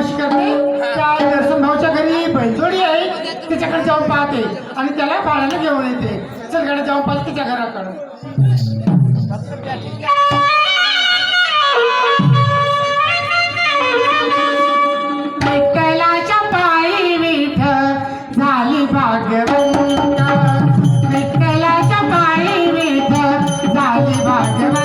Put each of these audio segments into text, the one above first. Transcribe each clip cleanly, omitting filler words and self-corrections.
अशी करते, त्या दर्शन भाऊच्या घरी बैलजोडी आहे, तिच्याकडे जाऊन पाहते आणि त्याला भाड्याने घेऊन येते. चल कडे जाऊन पाहते तिच्या घराकडे. विठ्ठलाच्या पायी विठ्ठल झाली भाग्यवंत, विठ्ठलाच्या पायी विठ्ठल झाली भाग्यवंत.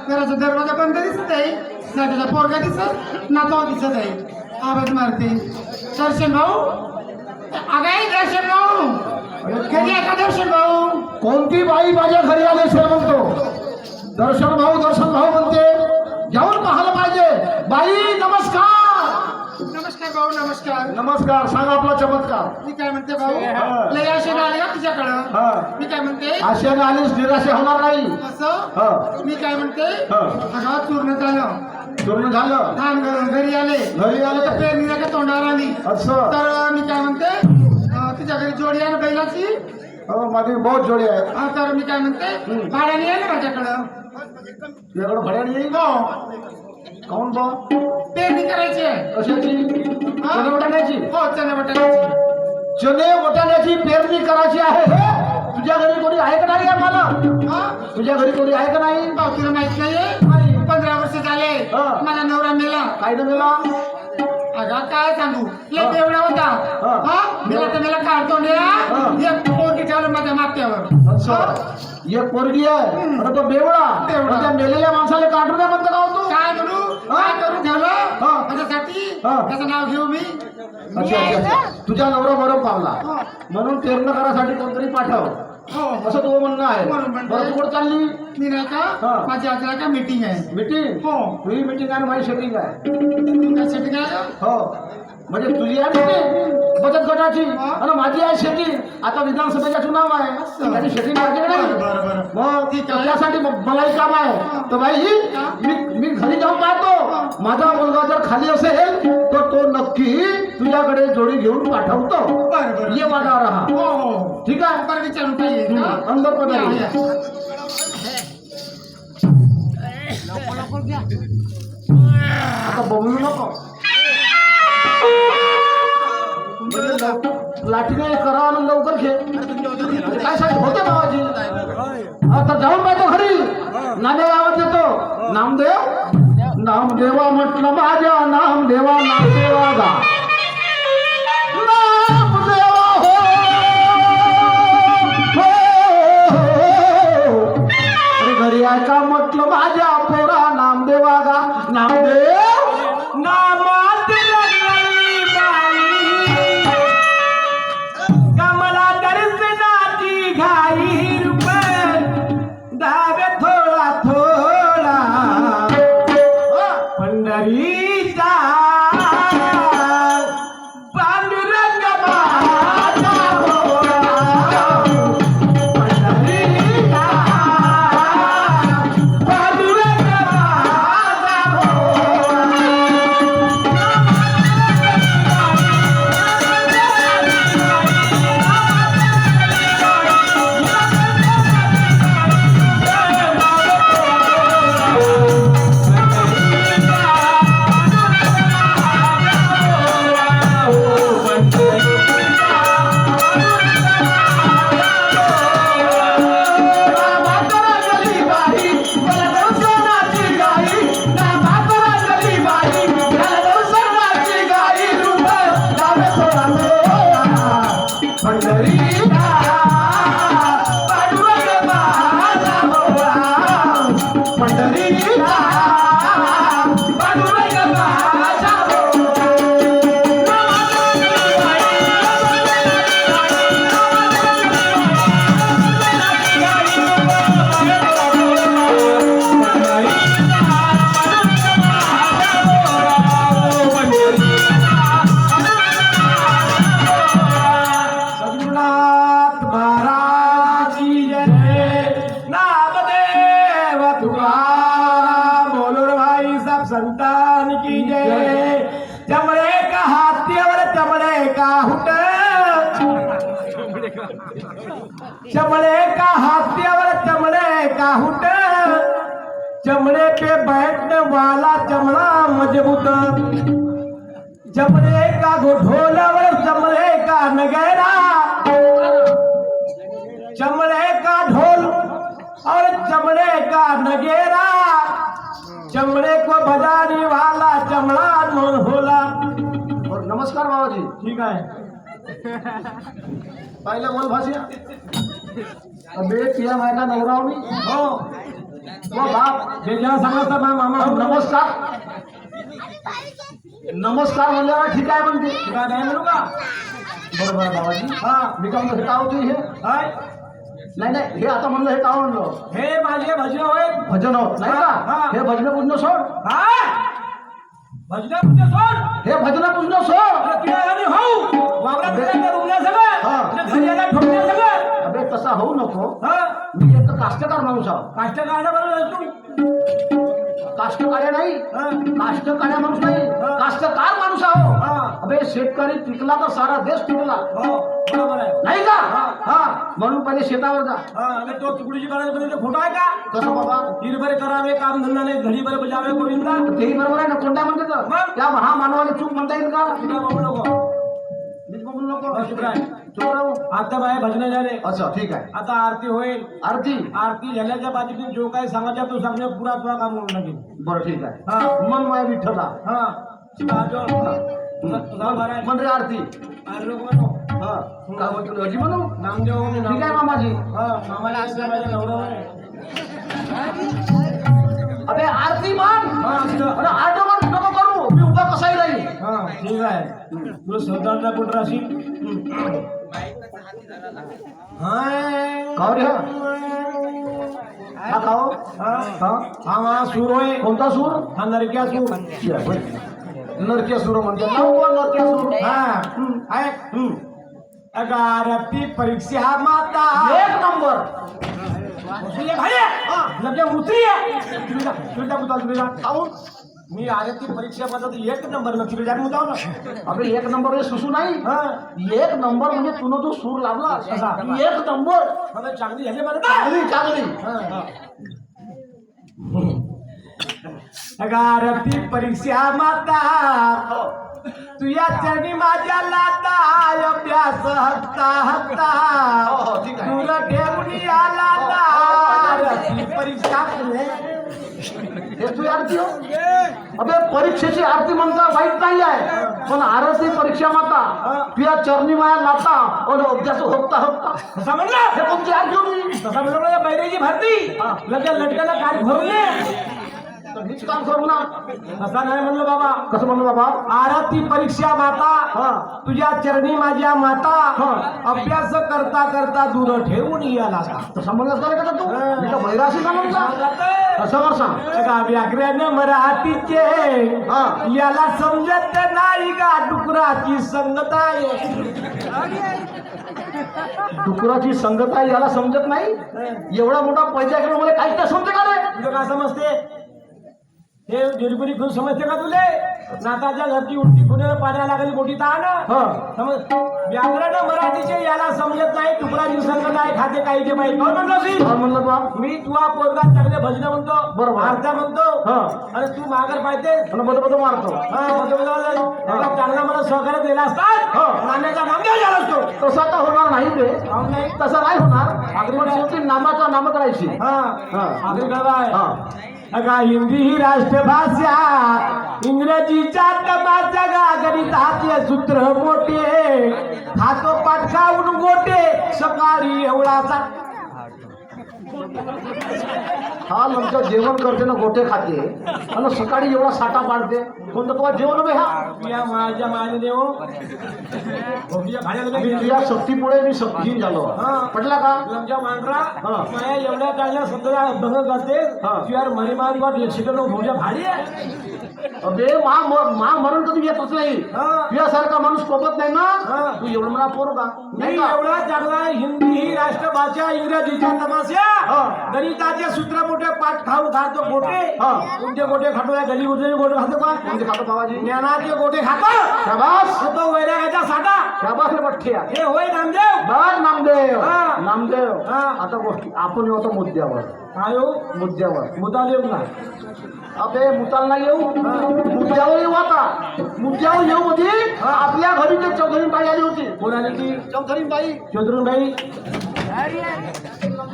घराचा दरवाजा बंद दिसत आहे, ना त्याचा पोरगा दिसत ना तो दिसत आहे. आवाज मारते. दर्शन भाऊ, अगाई दर्शन भाऊ, कधी आहे का दर्शन भाऊ? कोणती बाई माझ्या घरी आले सर म्हणतो. दर्शन भाऊ म्हणते, जाऊन पाहायला पाहिजे. बाई नमस्कार. नमस्कार भाऊ, नमस्कार. नमस्कार. सांगा आपला चमत्कार. मी काय म्हणते भाऊ, लय आशेने आले का तुझ्याकडं? मी काय म्हणते, आशेने आलीस निराशा होणार नाही. असं मी काय म्हणते, गावात चूर्ण झालं, पूर्ण झालं. धान घरी आले, घरी आले तर पेरणी का तोंडावर आली. असं तर मी काय म्हणते, तुझ्या घरी जोडी आहे ना बैलाची? हो, माझी बहुत जोडी आहे. तर मी काय म्हणते, भाड्याने आहे ना माझ्याकडं? तुझ्याकडं भाड्याने येईल. हो, काऊन बा? पेरणी करायची आहे. कशाची? चणे वाटाण्याची. हो, चणे वाटाण्याची. चणे वाटाण्याची पेरणी करायची आहे. तुझ्या घरी कोणी आहे का नाही का मला? तुझ्या घरी कोणी आहे का नाही? भाऊ तुला माहित नाहीये, 15 वर्ष झाले माझा नवरा मेला. काय न मेला? अगं काय सांगू, लय एवढा होता. मेला तर मेला काढतो एक पोरगी ठेवलं माझ्या माथ्यावर. एक पोरगी आहे आणि तो बेवडा. त्या मेलेल्या माणसाला काढून द्या म्हणतो का तू? काय म्हणू, काय करून ठेवलं माझ्यासाठी? त्याचं नाव घेऊ मी? अच्छा. तुझ्या नवरा बरोबर पावला म्हणून पेरणं करायसाठी कोणतरी पाठव, असं तुझं म्हणणं आहे. बरं, तू कुठं चालली? मी नाही का, माझी आज नाही का मीटिंग आहे. मीटिंग? हो. तुझी मीटिंग आहे, माझी सेटिंग आहे. काय सेटिंग आहे? हो, म्हणजे तुझी आहे मीटिंग बचत गटाची आणि माझी आहे सेटिंग. आता विधानसभेचा चुनाव आहे, त्याची सेटिंग करायची नाही. मग त्यासाठी मलाही काम आहे. तर बाई मी घरी जाऊन पाहतो. माझा मुलगा जर खाली असेल तर तो नक्की तुझ्याकडे जोडी घेऊन पाठवतो. ये माझा राहा. ठीक आहे. बरं, विचारून पाहिजे अंदर पण आता बघू नको. लाठीने करा आणि लवकर घे. काय सांग होते भावाची. आता जाऊन पाहतो घरी. नामदेव आवाज देतो. नामदेवा म्हटलं माझ्या नामदेवा नामदेवा गा. नामदेवा हो, अरे घरी आहे का म्हटलं माझ्या पोरा नामदेवा गा. नामदेव नामात रंगली बाई कमला दर्शनाची घाई रूप दावे थोडा थोडा पंढरीचा पांडुरंग माझा भोळा पंढरीचा पांडुरंग माझा भोळा सद्गुरुनाथ महाराज की जय नामदेव तुकाराम बोलो रे भाई सब संतान की जय चमड़े का हाथीवर चमड़े का हुट चमड़े का हाथीवर चमड़े का हुट चमड़े पे बैठने वाला चमड़ा मजबूत चमड़े का ढोलवर चमड़े का नगेरा चमड़े का ढोल और चमड़े का नगेरा चमड़े को बजाने वाला चमड़ा नोन होला और नमस्कार बाबाजी ठीक है पहिले बोल भाषा अबे तुझ्या माझ्या नवरा मी हो वो बाप जे ज्याला सांगितलं माझ्या मामा नमस्कार नमस्कार म्हणल्यावर ठीक आहे म्हणते तुला नाही म्हणू का बरोबर बाबाजी हा मी का म्हणलं हे काय होते हे हाय नाही नाही हे आता म्हणलं हे काय म्हणलं हे माझे भजन होय भजन होत नाही हा, का हा. हे भजन पूर्ण सोड हाय भजन तुझे सोड हे भजन पूर्ण सोड आणि हो वावरात फिरायला रुग्ण सगळं हा. घरी यायला ठोकण्या सगळं अबे तसा होऊ नको हा मी एक काष्टकार माणूस आहो काष्टकाराला बरोबर तू काष्टकार्य नाही हा काष्टकार्य माणूस नाही हा. काष्टकार माणूस आहो हा. अबे शेतकरी पिकला तर सारा देश पिकला हो बरोबर आहे नाही का हा. हा म्हणून पहिले शेतावर जा हा आणि तो तुकडीची करायला फोटो आहे का कसं बाबा हिरभरे करावे काम धंदा नाही घडी बरे बजावे गोविंदा तेही बरोबर आहे ना कोणत्या म्हणते तर मग? त्या महामानवाला चूक म्हणता येईल का तुला बघू नको मीच बघू नको बस शुक्र आहे. चुप राहू आता बाय भजन झाले अच्छा ठीक आहे आता आरती होईल आरती आरती झाल्याच्या बाजूने जो काही सांगायचं तो सांगणे पुरा तुला काम होऊन लागेल बरं ठीक आहे हा मन माया विठ्ठला हा तुझा तुझा बरा आहे मन रे आरती अरे लोक म्हणू हा काय म्हणतो अजी म्हणू नामदेव म्हणू, ठीक आहे मामाजी हा मामाला असं माझ्या नवरा आहे अबे आरती मान हा असं. अरे आटो मान नको करू मी उभा कसाही राहील हा ठीक आहे तुला सरदारचा पुत्र असेल हाय खाऊ रे हा खाओ हा हा हा सूर होय कोणता सूर हा नरक्या सूर नरक्या सूर म्हणते नाव नरक्या सूर हा ऐक अगारती परीक्षा माता एक नंबर तुझे भाई लगे मुत्री आहे तुझ्या खाऊ मी आरती परीक्षा पद्धत एक नंबर न तिकडे जाऊन जाऊ ना अबे एक नंबर हे सुसू नाही हा एक नंबर म्हणजे तुला जो सूर लावला कसा? एक नंबर मला चांगली झाली मला चांगली चांगली अगारती परीक्षा माता तुझ्या चरणी माझ्या लाता अभ्यास हत्ता हत्ता हो, ठीक आहे. तुला ठेवणी आला आरती परीक्षा हे तू आरती हो अबे परीक्षेची आरती म्हणता वाईट नाही आहे पण आरती परीक्षा माता तुझ्या चरणी माया लाता आणि अभ्यास होता होता कसा म्हणला हे कोणती आरती होती तसा म्हणलं बैरेची भरती लगे लटकाला काय भरले मीच काम करू ना. असं नाही म्हणलं बाबा. कसं म्हणलं बाबा? आरती परीक्षा माता हा. तुझ्या चरणी माझ्या माता हा. अभ्यास करता करता दूर ठेवून याला तसं म्हणलंच का रे तू? मी तर बहिराशी का म्हणता? असं कर सांग. व्याकरण मराठीचे हा. याला समजत नाही का डुकराची संगत आहे. डुकराची संगत आहे याला समजत नाही. एवढा मोठा पैसा घेऊन मला काहीच नाही समजते का रे? तुला काय समजते? हे दिलगुरी खूप समजते का तुले? नाताच्या घरची उलटी खुण्याला पाण्याला लागली मोठी ताण. हा. समज व्याकरण मराठीचे याला समजत नाही डुकराची संगत आहे खाते काहीचे माहिती. कोण म्हणलं सी? काय म्हणलं बा? मी तुला पोरगा चांगले भजन म्हणतो बरोबर. आरत्या म्हणतो हा. आणि तू माघार पाहिजे आणि बदल मारतो. चांगला मला सहकार्य दिला असतात हा. नाण्याचा नामदेव झाला असतो. तसं आता होणार नाही रे. काहून नाही? तसं नाही होणार. पण शेवटी नामाचा नाम करायची. हा. हा. आखरी गावा आहे. हा. अगा हिंदी ही राष्ट्रभाषा इंग्रजीच्या तमाच्या गा गणिताचे सूत्र मोठे खातो पाठ खाऊन गोटे सकाळी एवढाचा. हा लमचं जेवण करते ना गोटे खाते आणि सकाळी एवढा साठा पाडते. कोणतं तुला जेवण बे हा? या माझ्या माझ्या देव मी तुझ्या शक्तीपुढे मी शक्तीहीन झालो. हा. पटला का? तुमच्या मांडरा हा. माझ्या एवढ्या चांगल्या सध्या भंग करते हा. तुझ्यावर मरी मारी शिकलो भोजा भारी आहे. अबे मा मरण कधी येतच नाही. हा. तुझ्यासारखा माणूस कोपत नाही ना. हा. तू एवढं मला पोर का मी नाही का? एवढा चांगला हिंदी ही राष्ट्रभाषा इंग्रजीच्या तमाशा हा. गणिताचे सूत्र मोठे पाठ खाऊन खातो गोटे. हा. तुमचे गोटे खातो या गली उजळे गोटे खातो का? कोणते खातो बाबाजी? ज्ञानाचे गोटे खातो शाबास. तो वैराग्याचा साठा. शाबास रे बठ्ठ्या. हे होय नामदेव. बर नामदेव. हा. नामदेव. हा. आता गोष्टी आपण येऊ आता मुद्द्यावर. काय हो मुद्द्यावर. मुद्दा देऊ ना. अबे मुतालना येऊ. मुद्द्यावर येऊ आता. मुद्द्यावर येऊ मध्ये आपल्या घरी ते चौधरी बाई आली होती. कोण आली ती? चौधरी बाई. चौधरी बाई.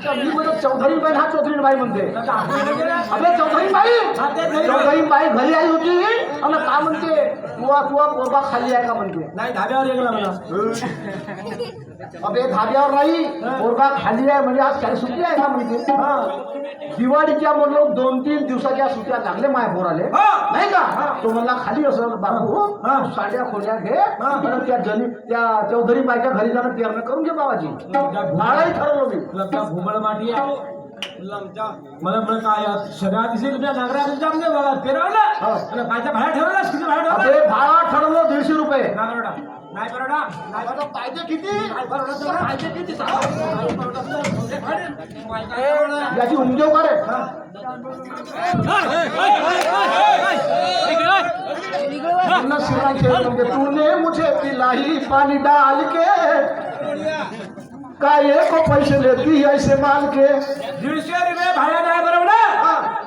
मी म्हणतो चौधरी बाई हा चौधरी बाई म्हणते. आता आपण गेले. अबे चौधरी बाई. हा, ते घरी. चौधरी बाई घरी आली होती आणि काय म्हणते तुवा पोरबा खाली आहे का म्हणते. नाही धाब्यावर गेला मला. अबे धाब्यावर नाही पोरबा खाली आहे म्हणजे आज काय सुट्टी आहे का म्हणते. हा. दिवाळीच्या म्हणलं 2-3 दिवसाच्या सुट्ट्या लागले माय पोराले हा. नाही का. तो म्हणला खाली असं बाबू हा. साड्या खोल्या घे हा. आणि त्या चौधरी बाईच्या घरी जाणं पेरणं करून घे बाबाजी. नाळाही ठरवलं मी. तुला घुमळ माटी आहे मला म्हणत काय सगळ्या दिवशी तुझ्या नागराच्या म्हणजे बघा फिरवलं हा. आणि पायच्या बाहेर ठेवलं किती बाहेर अबे ठेवलं भाडा ठरवलं 150 रुपये. नागरोडा नाही बरोडा नाही आता पाहिजे किती पाहिजे किती याची उमदेव का रे. अन्ना शिवराचे म्हणजे तूने मुझे पिलाई पानी डाल के काय को पैसे लेती ऐसे माल के. 150 रुपये भाड्या नाही बरोबर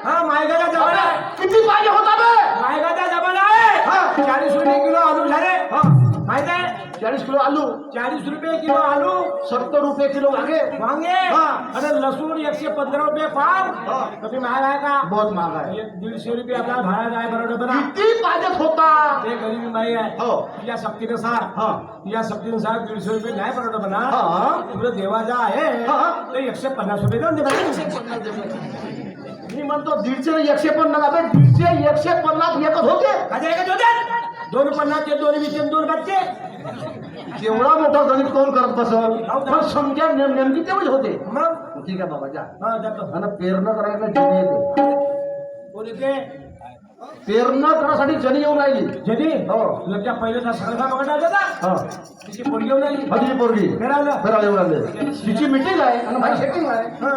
हा मायगाचा जमाना आहे. किती पाहिजे होता बे. मायगाचा जमाना आहे. हा. 40 रुपये किलो आलू झाले. हा. माहित आहे 40 किलो आलू. 40 रुपये किलो आलू 70 रुपये किलो वांगे. वांगे हा. आणि लसूण 115 रुपये पाव. हा. कमी महाग आहे का? बहुत महाग आहे. 150 रुपये आपल्याला भाडा नाही बरोबर ना. किती पाहिजे होता. ते गरीबी बाई आहे. हो. तुझ्या सक्तीनुसार हा. तुझ्या सक्तीनुसार 150 रुपये नाही बरोबर म्हणा. हा. तुला देवाचा आहे हा. तर 150 रुपये देऊन दे. मी म्हणतो 150 150 अबे 150 150 एकच होते. माझ्या एकच होते 250 ते 220 2 बच्चे. एवढा मोठा गणित कोण करत बसल. पण संख्या नेमकी तेवढीच होते. मग ठीक आहे बाबा जा. हा जातो. आणि पेरणं करायला जनी येते. कोणी ते पेरणं करासाठी जनी येऊन राहिली. जनी हो. तुला पहिल्याचा सगळा बघा होता हा. तिची पोरगी येऊन आली. माझी पोरगी फिरावलं. फिरायला येऊन राहिले. तिची मिटिंग आहे आणि माझी सेटिंग आहे. हा.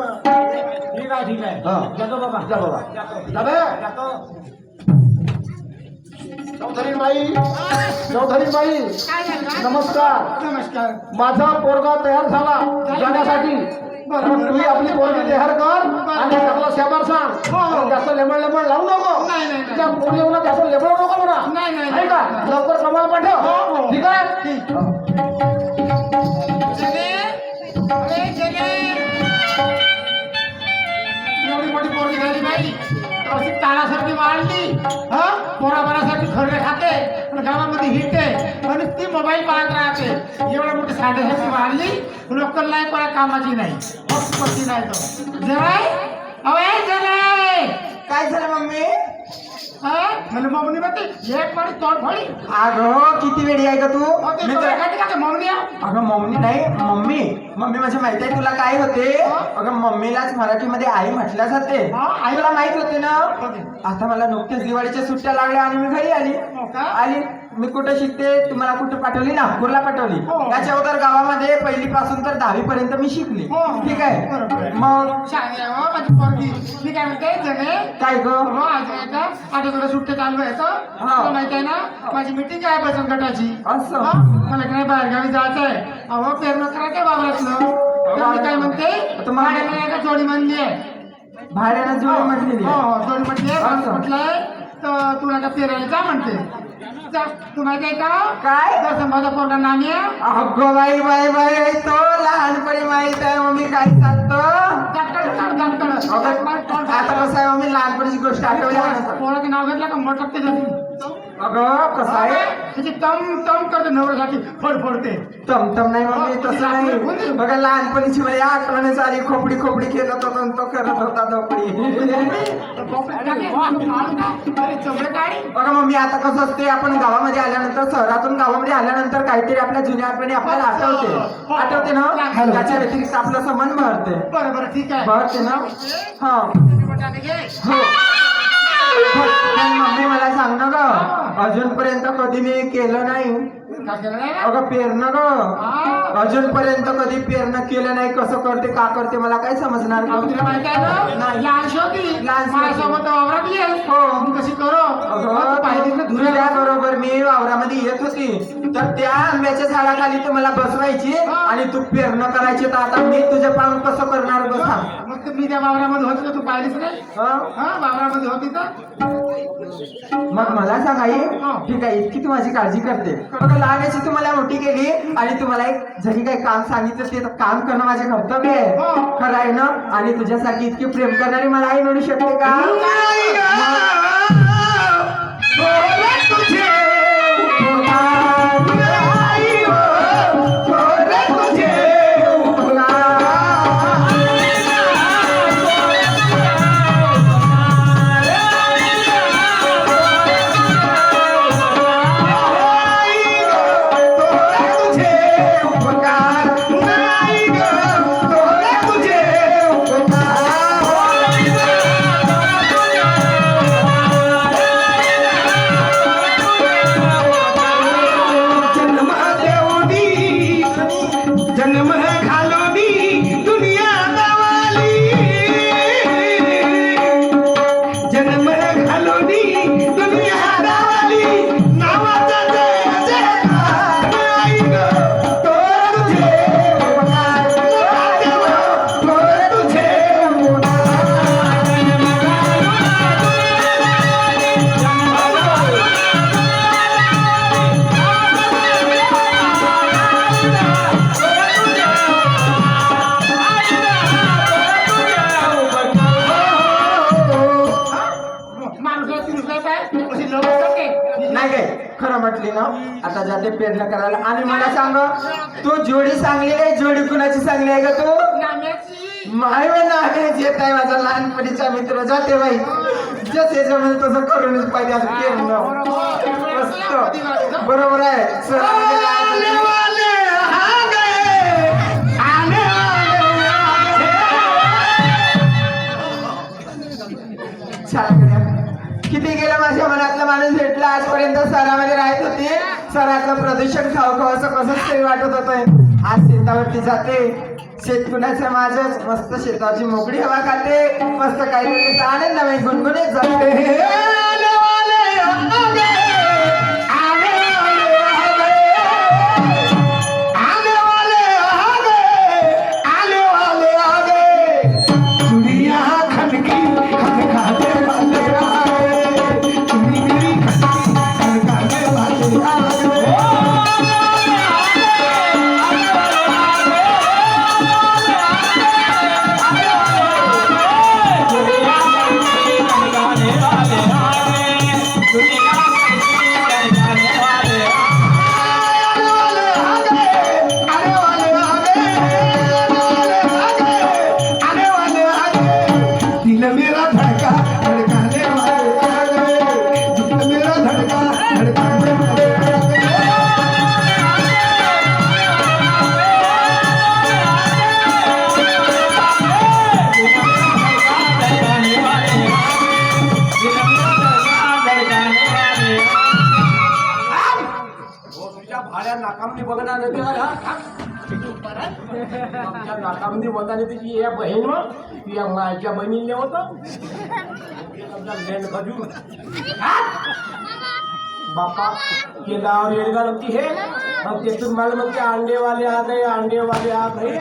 ठीक आहे ठीक आहे हा. जातो बाबा जा बाबा. जातो जा बे. जातो. चौधरी बाई. चौधरी बाई काय झालं? नमस्कार. नमस्कार. माझा पोरगा तयार झाला जाण्यासाठी. बरं. तू आपली पोरगी तयार कर आणि त्याला शेबार सांग. हो. जास्त लेमड लावू नको. नाही, नाही, नाही. त्या पोरीला जास्त लेमड नको म्हणा. नाही, नाही, नाही का नाही. लवकर कमाल हो, पाठव. हो. ठीक आहे. ठीक. जगे, अरे जगे. एवढी मोठी पोरगी झाली बाई अशी ताळासारखी वाढली. हा पोराबारासाठी खरडे खाते आणि गावामध्ये हिंडते आणि ती मोबाईल पाहत राहते. एवढ्या मोठी साडेसाठी वाढली लोकल नाही कोणा कामाची नाही पक्षपती नाही तो जराय अवे जराय काय झालं मम्मी? म्हणजे मम्मी म्हणते एक पाणी तोड फोडी अगं किती वेळी आहे का तू? मी तर मम्मी अगं मम्मी नाही, मम्मी म्हणजे माहिती आहे तुला काय होते? अगं मम्मीलाच मराठीमध्ये आई म्हटल्या जाते. आईला माहित होते ना. आता मला नुकतेच दिवाळीच्या सुट्ट्या लागल्या आणि मी घरी आली. मी कुठे शिकते? तुम्हाला कुठे पाठवली? नागपूरला पाठवली. त्याच्या अगोदर गावामध्ये पहिली पासून तर 10वी पर्यंत मी शिकली. ठीक आहे. मग माझी पोरगी मी काय म्हणते जणे काय ग? आता तुला सुट्टे चालू आहे तुला माहिती आहे ना माझी मिटिंग आहे बचत गटाची. असं मला काय बाहेरगावी जायचं आहे. अहो पेरणं करायचं बाबरातलं. तर मी काय म्हणते तुम्हाला एका जोडी म्हणली आहे. भाड्यानं जोडी म्हटलेली आहे. हो जोडी म्हटली आहे. म्हटलंय तर तुला का पेरायला जा म्हणते. तू माहिती आहे का काय? दर्शन माझा पोरगा नामी आहे. अगो बाई बाई बाई तो लहानपणी माहित आहे मम्मी काय सांगतो. आता कसं आहे मम्मी लहानपणीची गोष्ट आठवली. पोराचं नाव घेतलं का मोठं ते अगं कसं आहे त्याची तम तम करते नवऱ्यासाठी फोडते. तमतम नाही मम्मी तसं नाही. बघा लहानपणीची मला आठवणच आली. खोपडी खोपडी खेळत होता तो करत होता धोपडी. बघा मम्मी आता कसं असते आपण गावामध्ये आल्यानंतर शहरातून गावामध्ये आल्यानंतर काहीतरी आपल्या जुन्या आठवणी आपल्याला आठवते ना. त्याच्या व्यतिरिक्त आपलं संबंध भरते. बरं ठीक आहे भरते ना. हा हो मम्मी मला सांग ना ग अजूनपर्यंत कधी मी केलं नाही. अगं पेरणं ग अजूनपर्यंत कधी पेरणं केलं नाही. कसं करते का करते मला काय समजणार. तुला माहिती आहे ना लहानशी होती माझ्यासोबत वावरात ये हो कशी करो तुझ्या बरोबर मी वावरामध्ये येत होती तर त्या आंब्याच्या झाडाखाली तू मला बसवायची आणि तू पेरणं करायची. तर आता मी तुझ्या पाहून कसं करणार ग सांग. मग मी त्या वावरामध्ये होती का तू पाहिलीच नाही. वावरामध्ये होती तर मग मला सांग आई ठीक आहे इतकी तू माझी काळजी करते. बघा लहानाची तू मला मोठी केली आणि तुम्हाला एक जरी काही काम सांगितलं ते काम करणं माझे कर्तव्य आहे. खरं आहे ना. आणि तुझ्यासारखी इतकी प्रेम करणारी मला आई मिळू शकते का. नाही काय खरं म्हटली ना. आता जाते पेरणं करायला. आणि मला सांग तू जोडी चांगली आहे. जोडी कुणाची चांगली आहे का तू. माय नाम्याची येत आहे माझा लहानपणीचा मित्र. जाते बाई जसे जमेल तसं करूनच पाहिजे असं पेरणं. मस्त बरोबर आहे. किती गेलं माझ्या मनातला माणूस भेटला. आजपर्यंत शहरामध्ये राहत होते. शहरातलं प्रदूषण खाऊ खाऊ असं कसंच तरी वाटत होतं. आज शेतावरती जाते. शेत कुणाचं माझंच. मस्त शेताची मोकळी हवा खाते. मस्त काहीतरी आनंदमय गुणगुणीत जाते. भाड्या नाकामनी बघणार नाही आमच्या नाकामनी बघाने तिची या बहीण मग या मायच्या बहिणीने होतं बापा केलावर येडगा नव्हती हे मग तेथून मला म्हणते अंडेवाले आ गए अंडेवाले आ गए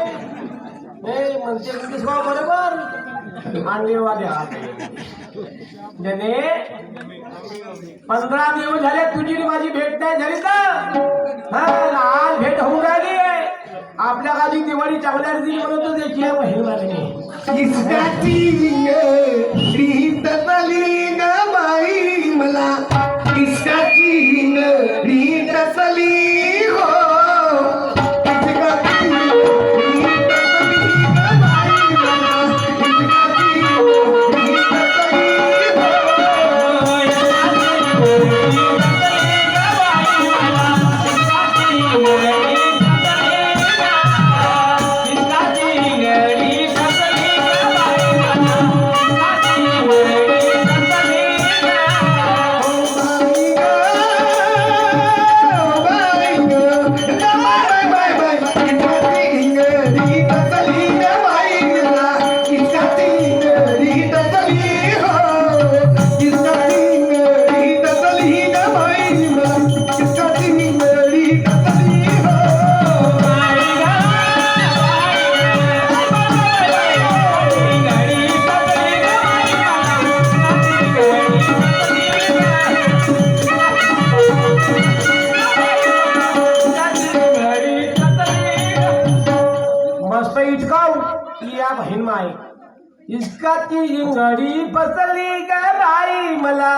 नाही म्हणते इंग्लिश बरोबर अंडेवाले आ गए त्याने 15 दिवस झाले तुझी माझी भेट नाही झाली तर आज भेट होऊन राहिली आपल्या गावी दिवाळी चांगल्या रीती म्हणतो त्याची बहीण माझी रीत चली ग बाई मला इष्टाची रीत चली हो बहीण माय इसका ती जिंगडी पसली ग बाई मला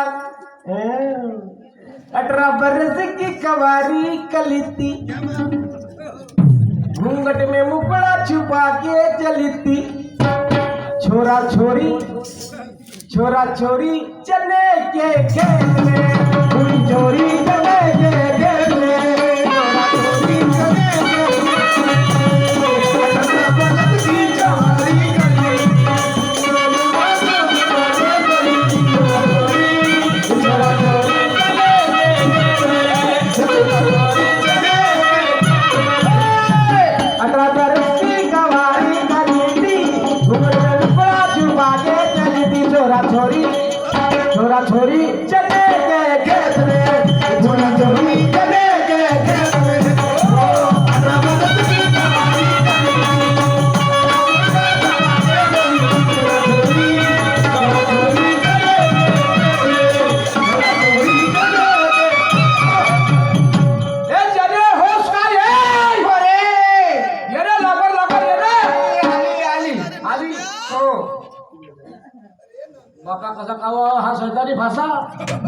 18 बरस की कवारी कलिती घूंघट में मुकड़ा छुपा के चलती छोरा छोरी चने के खेत में चोरी चने के खेत में छोरा छोरी चले गए खेत में छोरा छोरी चले गए खेत में बाका कसा कावा हा सैतानी भाषा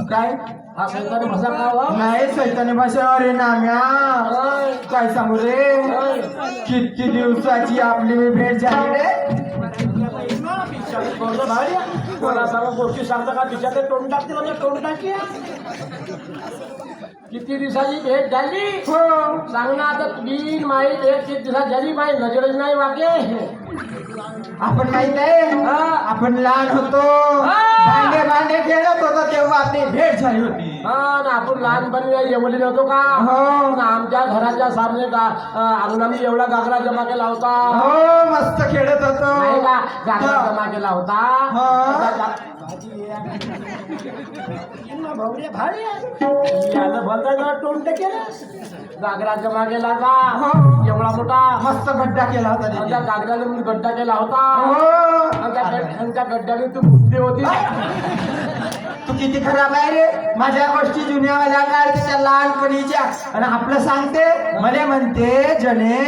काय हा सैतानी भाषा कावा नाही सैतानी भाषा अरे नाम्या काय सांगू रे किती दिवसाची आपली भेट झाली रे कोणा सर्व गोष्टी सांगता का तिच्याकडे तोंड टाकते म्हणजे तोंड टाकी किती दिवसाची भेट झाली हो सांग ना आता 3 माहीत 1 दिवसात झाली बाई नजरच नाही वागे आपण माहित आहे आपण लहान होतो भांडे खेळत होतो तेव्हा आपली भेट झाली होती आपण लहानपणी जेवली नव्हतो का हो आमच्या घराच्या सामने अंगणामध्ये एवढा गागरा जमा केला होता हो मस्त खेळत होतो नाही का गागरा जमा केला होता तोंड केलं गागरा जमा केला का एवढा मोठा मस्त गड्डा केला होता त्या गागराने मी गड्डा केला होता हो आणि त्या गड्ड्याने तू बुद्धी होती तू किती खराब आहे रे माझ्या गोष्टी जुन्यावाल्या काळच्या लहानपणीच्या आणि आपलं सांगते मला म्हणते जने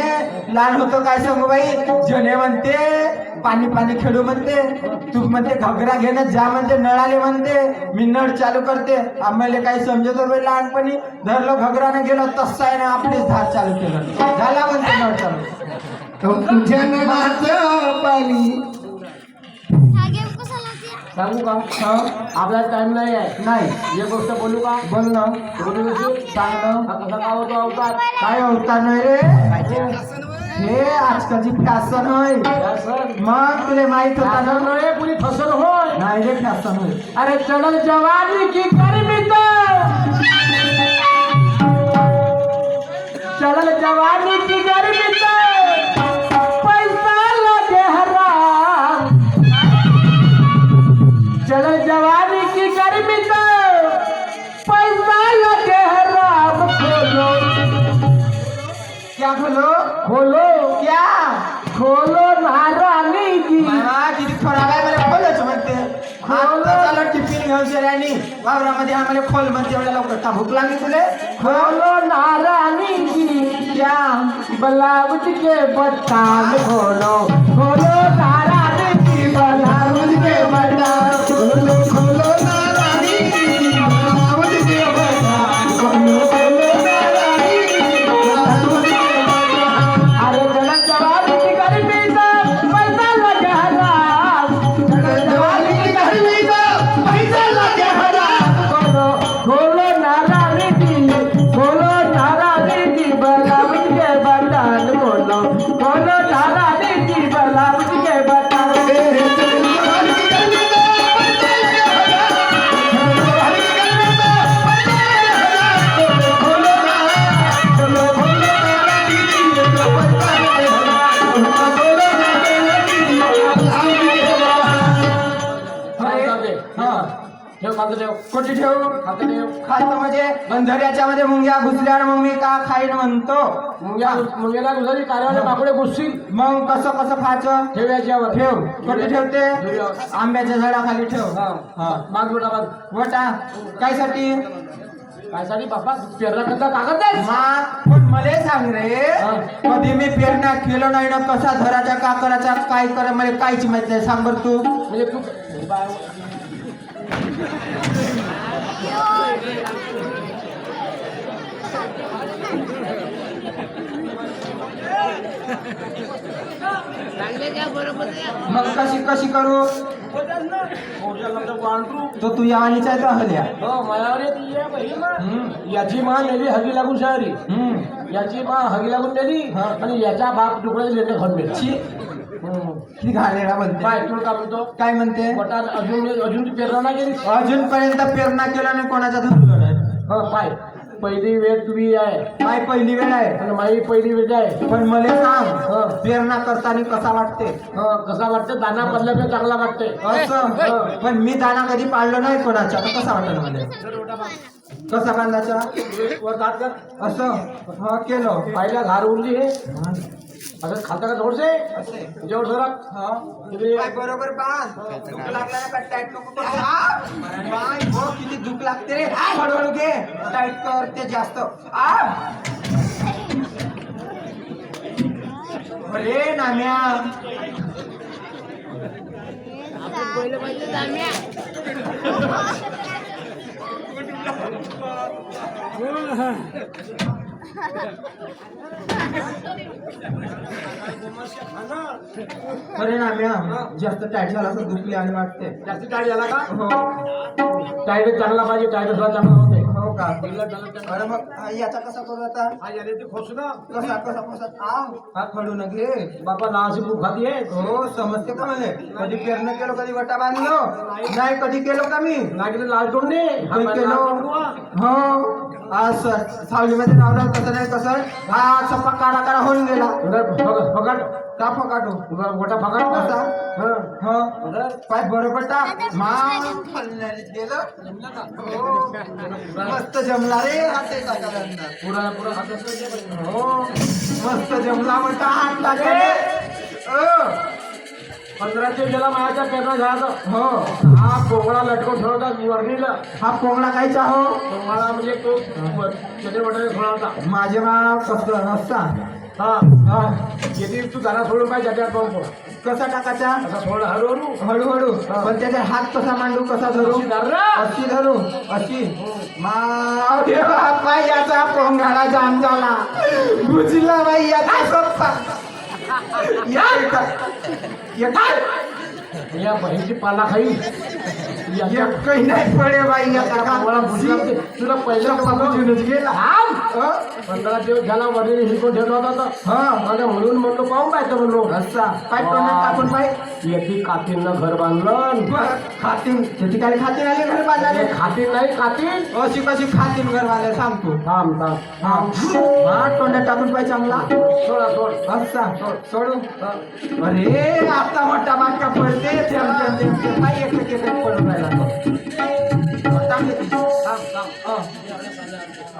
लहान होतो काय सांगू बाई जने म्हणते पाणी खेळू म्हणते तू म्हणते घगरा घेणं जा म्हणते नळाले म्हणते मी नळ चालू करते आम्हाला काही समजत बाई लहानपणी धरलो घगराने गेलो तसा आहे ना आपलीच धार चालू केलं झाला म्हणते नळ चालू तुझ्या नळाचं पाणी सांगू का आपला टाइम नाही आहे नाही हे गोष्ट बोलू का बोल ना बोलू कशी सांग ना कसा काय होतो अवतार काय अवतार नाही रे हे आजकालची फॅशन होय मग तुला माहित होता ना नाही पुरी फसल होय नाही रे फॅशन होय अरे चढल जवानी की गर्मी खोलो खोलो क्या खोलो महाराणी की हा किती खराब आहे मला खोलच म्हणते चला टिफिन घेऊन शेऱ्यानी वावरामध्ये आम्हाला खोल म्हणते एवढ्या लवकर का भूक लागली तुले खोलो नारानी की क्या ब्लाउज के बटन खोलो खोलो नारानी की ब्लाउज के बटन खोलो खोलो ना रानी ब्लाउज के बटन खोलो खोलो ना रानी ब्लाउज के बटन अरे जलन जवाब कर पैसा पैसा लगा जवानी की घर में तो पैसा लगे हरा खोलो खोलो नारानी की खोलो नारानी की ब्लाउज के बटन खोलो खोलो नारानी की ब्लाउज के बटन जवानी की घर में तो पैसा लगे हरा जवानी की घर में तो पैसा लगे हरा खोलो ना खोलो खोलो ना रानी पैसा लगे हरा खोलो ना रानी ब्लाउज के बटन ठेव खातं ठेव कोटी ठेवू खातं ठेव खायचं म्हणजे बंधाऱ्याच्या मध्ये मुंग्या घुसल्यावर मग मी का खाईन म्हणतो मुंग्याला घुसली कार्याला बाकडे घुसतील मग कसं कसं खायचं ठेव याच्यावर ठेव कोटी ठेवते आंब्याच्या झाडाखाली ठेव हा माग बेटा माग वटा कायसाठी काय साठी बापा पेरला करता कागद नाही मा पण मला सांग रे कधी मी पेरणा केलं नाही ना कसा धराचा का करायचा काय करा मला काहीच माहित नाही सांग बरं तू म्हणजे तू मग कशी कशी करू तो तू या आणि चालता हल्या हो मायावर याची मा नेली हगी लागून शहरी याची मा हगी लागून नेली आणि याचा बाप तुकडे लेणे खाऊन गेला किती घालेला म्हणते काय तुला काय म्हणतो काय म्हणते पोटात अजून ती पेरणा नाही गेली अजूनपर्यंत पेरणा केला नाही कोणाचा धरलं नाही हो पाय पहिली वेळ तुम्ही आहे माय पहिली वेळ आहे आणि माई पहिली वेळ आहे पण मला सांग पेरणा करताना कसा वाटते कसा वाटतं दाना पडल्यापेक्षा चांगला वाटते असं पण मी दाना कधी पाळलो नाही कोणाचा तर कसा वाटत मला कसा बांधायचा वर दात कर असं हा केलं पहिल्या घार उरली हे असं खाता का थोडसे जेवढ सरक काय बरोबर बांध दुःख लागला ना का टाईट नको करू. आ! बाय, हो, किती दुःख लागते रे हळूहळू घे टाईट कर ते जास्त आ! अरे नाम्या अरे नाम्या जास्त टाईट झाला असं दुखले आणि वाटते जास्त टाईट झाला का हो टाईट चांगला पाहिजे टाईट असला चांगला होते हो का अरे मग याचा कसा करू आता खोस ना कसा कसा कसा हा खडू न घे बापा नावाची भूक खाती आहे हो समजते का मला कधी पेरणं केलो कधी वटा बांधलो नाही कधी केलो का मी लागले लाल तोंडे काही केलो हो आज सावलीमध्ये रावलं कसं नाही कसं हा सप्पा काढा काढा होऊन गेला फकाट का फकाटो मोठा फकाट कसा हा हो पाय बरोबर टाक मा गेलं हो मस्त जमला रे हाते टाकायला पुरा पुरा हात हो मस्त जमला म्हणता हात टाकले 15 गेला माझ्या पेरणा झाला हो हा कोंबडा लटकून ठेवता वर्णीला हा कोंबडा कायचा हो कोंबडा म्हणजे तो छोटे मोठे थोडा होता माझे माव कसं नसता हा हा किती तू दाना सोडून पाहिजे त्याच्यात पाहून कसा टाकायचा असा थोडा हळूहळू हळूहळू पण त्याचे हात कसा मांडू कसा धरू अशी धर ना. अशी धरू अशी माव देवा बाई याचा पोंगाळा जाम झाला बुजला बाई याचा सप्पा या बहिणीची पाला खाई काही नाही पडे बाई याचा मला भुजला ते. तुला पहिला बुजूनच गेला 15 दिवस झाला वडील हिरकून ठेवला होता हा मला म्हणून म्हणलो पाहून पाहिजे म्हणलो असा पाय टोमॅट टाकून पाय येते कातीनं घर बांधलं खातीन त्याची काय खातीन आले घर बांधायला खाती नाही काती अशी कशी खातीन घर बांधायला सांगतो थांब थांब हा तोंडात टाकून पाय चांगला सोडा सोड असा सोडू अरे आता मोठा बाटका पडते पाय एक एक एक पडून राहिला तो. टाक.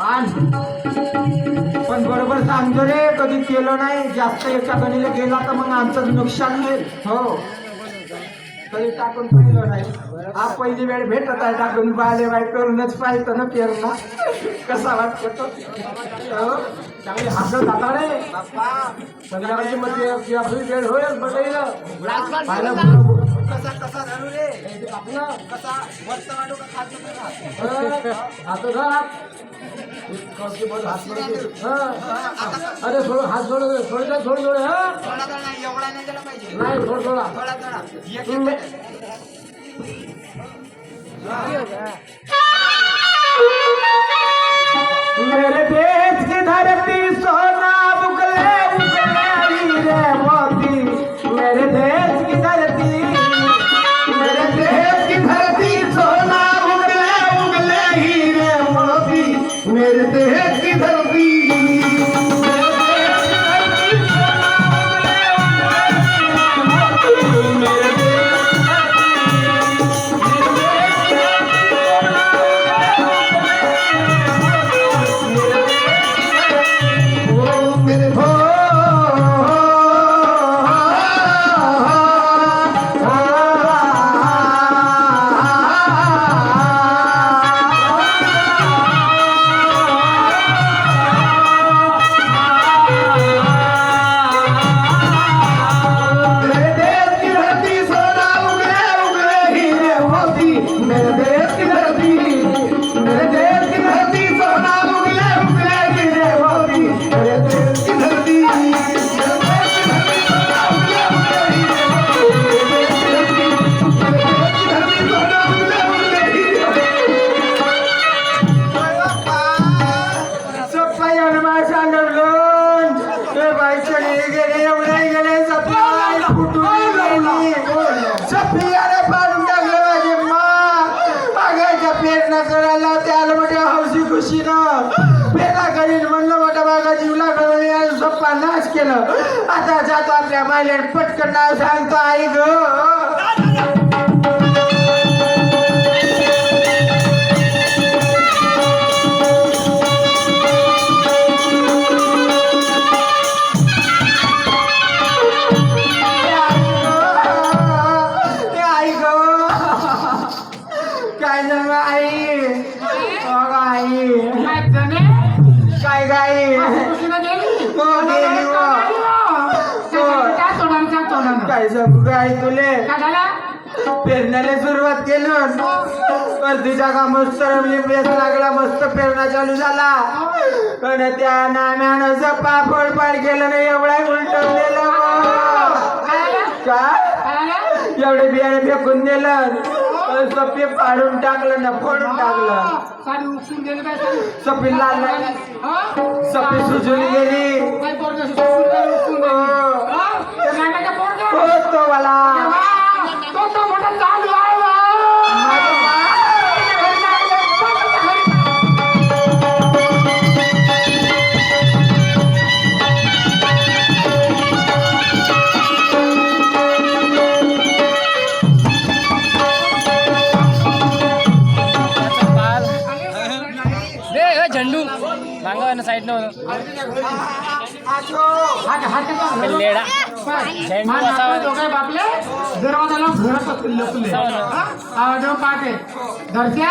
आण. पण पण बरोबर सांगतो रे, कधी केलं नाही. जास्त एका गणीला गेला तर मग आमचं नुकसान होईल. हो, कधी टाकून पाहिलं नाही. हा पहिली वेळ भेटत आहे टाकून पाहिले बाई, करूनच पाहिजे ना पेरणा. कसा वाटतो तो? हो, चांगली हसत जाता रे संध्याकाळची मध्ये आपली वेळ होईल बघायला. अरे सोड हात सोड सोड सोड सोड नाही सोड सोडा. मेरे देश की धरती सोना उगले उगले हीरे मोती. मेरे देश की धरती, मेरे देश की धरती सोना उगले उगले हीरे मोती. मेरे देश की धरती पेरणा करायला त्याला मोठ्या हौशी खुशीनं पेरणा करीन म्हणलं मोठ्या बागा जीवला करून सोप्पा नाश केलं. आता जातो आपल्या मायलेट पटकन नाव सांगतो आई ग. काय झालं आई? काय गाई काय सांगू गाई तुले? पेरण्याला सुरुवात केली अर्धीच्या का मस्त रमली बेस लागला, मस्त पेरणा चालू झाला. पण त्या नाम्यानं जपा फळपाड केलं नाही, एवढा उलटवलेलं काय एवढे बियाणे फेकून दिलं, सपी पाडून टाकलं ना फोडून टाकलं. सपी लाल सपी सुजून गेली. तो वाला झंडू मांगा ना साइड न लेडा झेंडू असावा बापले दरवाजाला घरात असतील लपले. आवाज पाहते दर्शा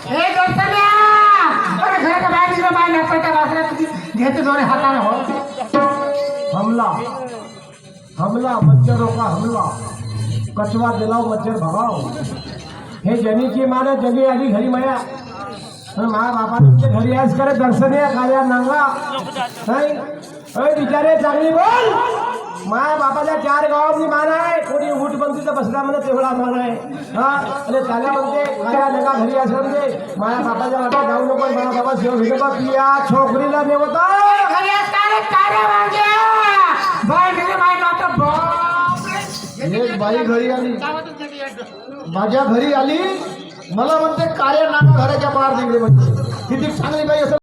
हे दर्शन्या अरे घराच्या बाहेर निघा, बाहेर नसता वासऱ्या तुझी घेते दोन्ही हाताने. हो हमला हमला मच्छरों का हमला, कचवा दिलाओ मच्छर भगाओ. हे जनीची मान जगी आली घरी माया. माझ्या बापा तुमच्या घरी आज करे दर्शने कार्या नांगा नाही. बिचारे चांगली बोल. माझ्या बापाच्या 4 गावातली मान आहे. कोणी उठपंथीचा बसला म्हणत तेवढा मान आहे. हा आणि त्याला म्हणते कार्या नका घरी असं म्हणते. माझ्या बापाच्या वाटा जाऊ नको. माझा बाबा शिव भिड पिया छोकरीला नेवता एक बाई घरी आली, माझ्या घरी आली, मला म्हणते कार्य नाका घराच्या बाहेर निघले. म्हणते किती चांगली बाई असं